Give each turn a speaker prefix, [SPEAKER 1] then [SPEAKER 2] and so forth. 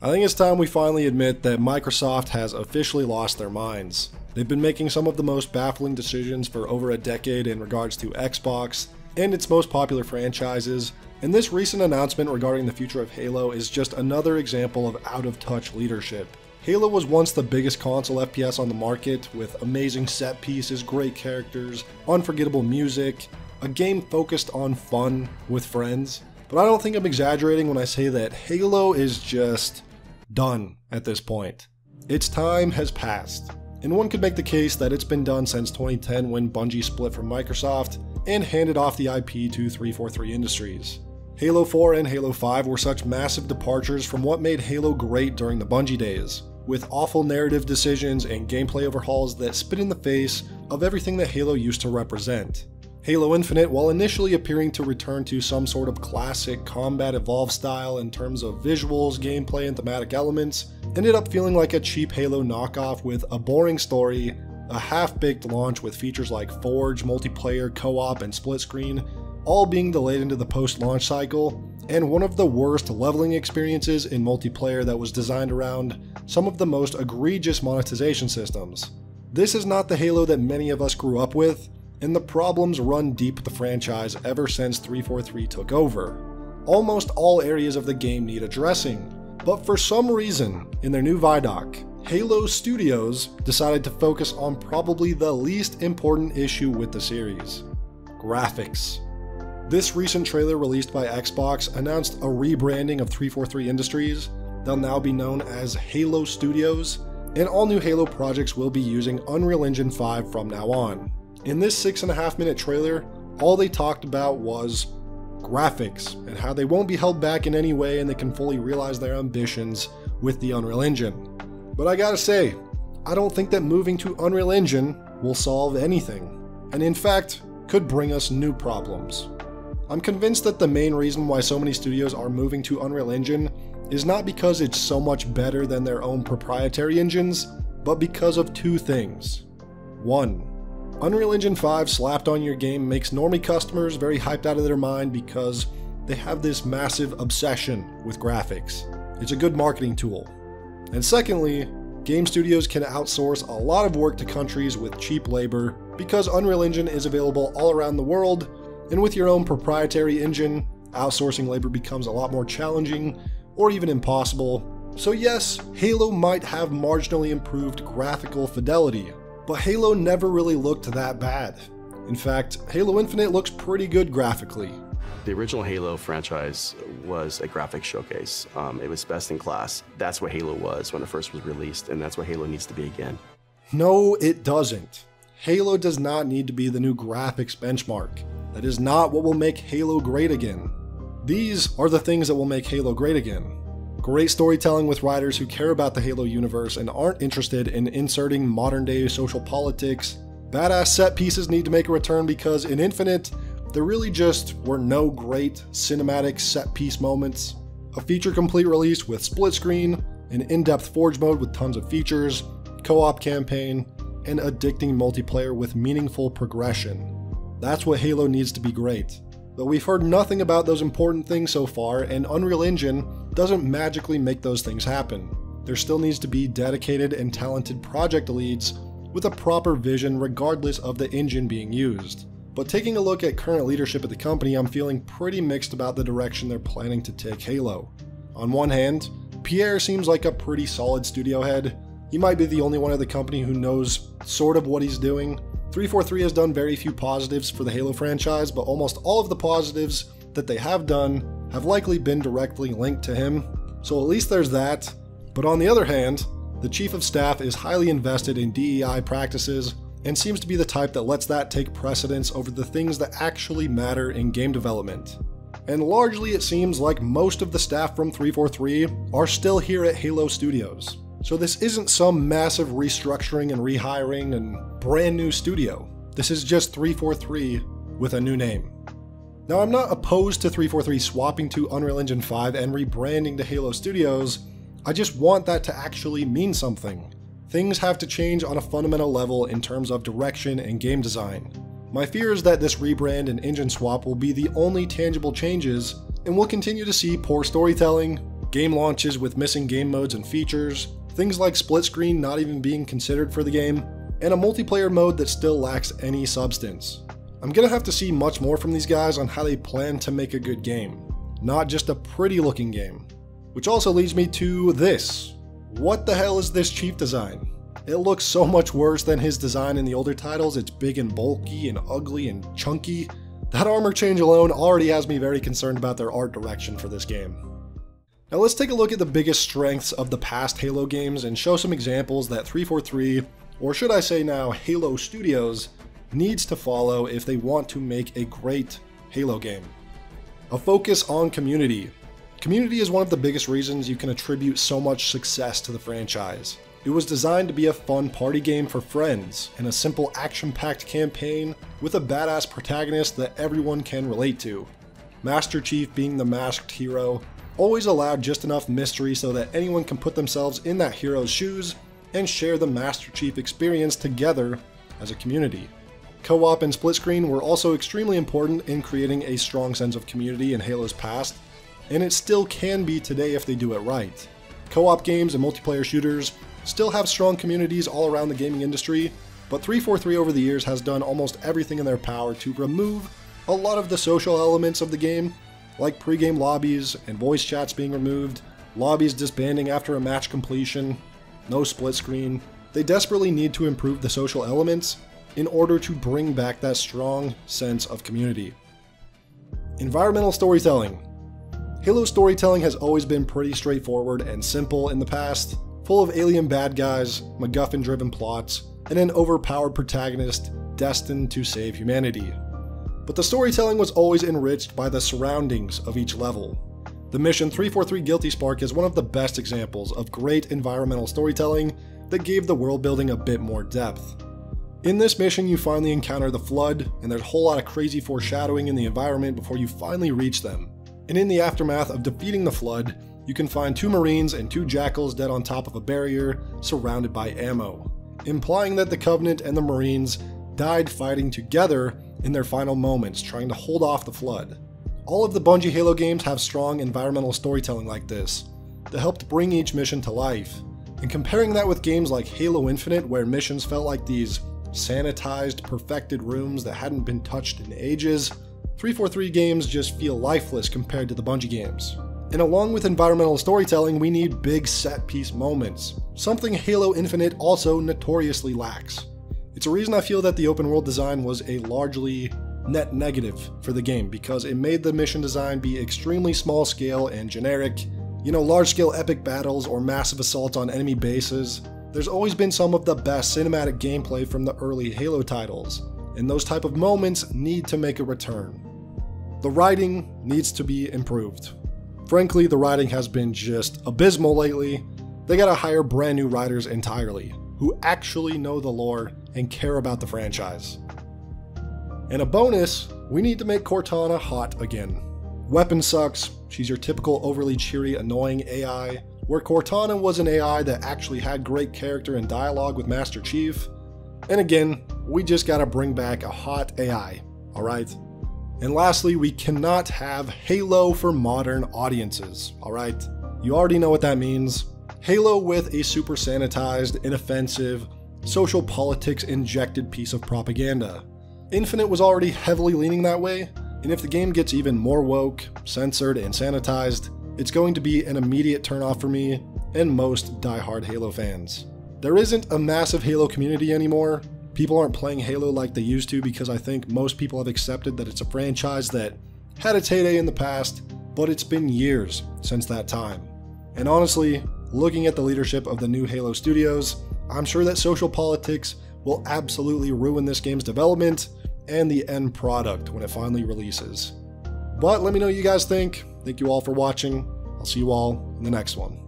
[SPEAKER 1] I think it's time we finally admit that Microsoft has officially lost their minds. They've been making some of the most baffling decisions for over a decade in regards to Xbox and its most popular franchises, and this recent announcement regarding the future of Halo is just another example of out-of-touch leadership. Halo was once the biggest console FPS on the market, with amazing set pieces, great characters, unforgettable music, a game focused on fun with friends. But I don't think I'm exaggerating when I say that Halo is just done at this point. Its time has passed, and one could make the case that it's been done since 2010 when Bungie split from Microsoft and handed off the IP to 343 Industries. Halo 4 and Halo 5 were such massive departures from what made Halo great during the Bungie days, with awful narrative decisions and gameplay overhauls that spit in the face of everything that Halo used to represent. Halo Infinite, while initially appearing to return to some sort of classic Combat Evolved style in terms of visuals, gameplay, and thematic elements, ended up feeling like a cheap Halo knockoff with a boring story, a half-baked launch with features like Forge, multiplayer, co-op, and split screen, all being delayed into the post-launch cycle, and one of the worst leveling experiences in multiplayer that was designed around some of the most egregious monetization systems. This is not the Halo that many of us grew up with, and the problems run deep with the franchise ever since 343 took over. Almost all areas of the game need addressing, but for some reason, in their new Vidoc, Halo Studios decided to focus on probably the least important issue with the series: graphics. This recent trailer released by Xbox announced a rebranding of 343 Industries. They'll now be known as Halo Studios, and all new Halo projects will be using Unreal Engine 5 from now on. In this 6.5-minute trailer, all they talked about was graphics and how they won't be held back in any way and they can fully realize their ambitions with the Unreal Engine. But I gotta say, I don't think that moving to Unreal Engine will solve anything, and in fact, could bring us new problems. I'm convinced that the main reason why so many studios are moving to Unreal Engine is not because it's so much better than their own proprietary engines, but because of two things. 1. Unreal Engine 5 slapped on your game makes normie customers very hyped out of their mind because they have this massive obsession with graphics. It's a good marketing tool. And secondly, game studios can outsource a lot of work to countries with cheap labor because Unreal Engine is available all around the world, and with your own proprietary engine, outsourcing labor becomes a lot more challenging or even impossible. So yes, Halo might have marginally improved graphical fidelity, but Halo never really looked that bad. In fact, Halo Infinite looks pretty good graphically.
[SPEAKER 2] The original Halo franchise was a graphics showcase. It was best in class. That's what Halo was when it first was released, and that's what Halo needs to be again.
[SPEAKER 1] No, it doesn't. Halo does not need to be the new graphics benchmark. That is not what will make Halo great again. These are the things that will make Halo great again. Great storytelling with writers who care about the Halo universe and aren't interested in inserting modern-day social politics. Badass set pieces need to make a return because in Infinite, there really just were no great cinematic set piece moments. A feature-complete release with split screen, an in-depth Forge mode with tons of features, co-op campaign, and addicting multiplayer with meaningful progression. That's what Halo needs to be great. But we've heard nothing about those important things so far, and Unreal Engine doesn't magically make those things happen. There still needs to be dedicated and talented project leads with a proper vision regardless of the engine being used. But taking a look at current leadership at the company, I'm feeling pretty mixed about the direction they're planning to take Halo. On one hand, Pierre seems like a pretty solid studio head. He might be the only one at the company who knows sort of what he's doing. 343 has done very few positives for the Halo franchise, but almost all of the positives that they have done have likely been directly linked to him, so at least there's that. But on the other hand, the Chief of Staff is highly invested in DEI practices and seems to be the type that lets that take precedence over the things that actually matter in game development. And largely it seems like most of the staff from 343 are still here at Halo Studios. So this isn't some massive restructuring and rehiring and brand new studio. This is just 343 with a new name. Now, I'm not opposed to 343 swapping to Unreal Engine 5 and rebranding to Halo Studios. I just want that to actually mean something. Things have to change on a fundamental level in terms of direction and game design. My fear is that this rebrand and engine swap will be the only tangible changes, and we'll continue to see poor storytelling, game launches with missing game modes and features, things like split screen not even being considered for the game, and a multiplayer mode that still lacks any substance. I'm gonna have to see much more from these guys on how they plan to make a good game, not just a pretty looking game. Which also leads me to this. What the hell is this Chief design? It looks so much worse than his design in the older titles. It's big and bulky and ugly and chunky. That armor change alone already has me very concerned about their art direction for this game. Now let's take a look at the biggest strengths of the past Halo games and show some examples that 343, or should I say now Halo Studios, needs to follow if they want to make a great Halo game. A focus on community. Community is one of the biggest reasons you can attribute so much success to the franchise. It was designed to be a fun party game for friends, and a simple action-packed campaign with a badass protagonist that everyone can relate to. Master Chief being the masked hero always allowed just enough mystery so that anyone can put themselves in that hero's shoes and share the Master Chief experience together as a community. Co-op and split screen were also extremely important in creating a strong sense of community in Halo's past, and it still can be today if they do it right. Co-op games and multiplayer shooters still have strong communities all around the gaming industry, but 343 over the years has done almost everything in their power to remove a lot of the social elements of the game, like pre-game lobbies and voice chats being removed, lobbies disbanding after a match completion, no split screen. They desperately need to improve the social elements in order to bring back that strong sense of community. Environmental storytelling. Halo storytelling has always been pretty straightforward and simple in the past, full of alien bad guys, MacGuffin-driven plots, and an overpowered protagonist destined to save humanity. But the storytelling was always enriched by the surroundings of each level. The mission 343 Guilty Spark is one of the best examples of great environmental storytelling that gave the world building a bit more depth. In this mission, you finally encounter the Flood, and there's a whole lot of crazy foreshadowing in the environment before you finally reach them. And in the aftermath of defeating the Flood, you can find 2 Marines and 2 Jackals dead on top of a barrier surrounded by ammo, implying that the Covenant and the Marines died fighting together in their final moments, trying to hold off the Flood. All of the Bungie Halo games have strong environmental storytelling like this, that helped bring each mission to life. And comparing that with games like Halo Infinite, where missions felt like these sanitized, perfected rooms that hadn't been touched in ages, 343 games just feel lifeless compared to the Bungie games. And along with environmental storytelling, we need big set-piece moments, something Halo Infinite also notoriously lacks. It's a reason I feel that the open world design was a largely net negative for the game, because it made the mission design be extremely small scale and generic. You know, large scale epic battles or massive assaults on enemy bases. There's always been some of the best cinematic gameplay from the early Halo titles, and those type of moments need to make a return. The writing needs to be improved. Frankly, the writing has been just abysmal lately. They gotta hire brand new writers entirely, who actually know the lore and care about the franchise. And a bonus, we need to make Cortana hot again. Weapon sucks, she's your typical overly cheery, annoying AI, where Cortana was an AI that actually had great character and dialogue with Master Chief. And again, we just gotta bring back a hot AI, alright? And lastly, we cannot have Halo for modern audiences, alright? You already know what that means. Halo with a super sanitized, inoffensive, social politics injected piece of propaganda. Infinite was already heavily leaning that way, and if the game gets even more woke, censored, and sanitized, it's going to be an immediate turnoff for me and most die-hard Halo fans. There isn't a massive Halo community anymore. People aren't playing Halo like they used to because I think most people have accepted that it's a franchise that had its heyday in the past, but it's been years since that time. And honestly, looking at the leadership of the new Halo Studios, I'm sure that social politics will absolutely ruin this game's development and the end product when it finally releases. But let me know what you guys think. Thank you all for watching. I'll see you all in the next one.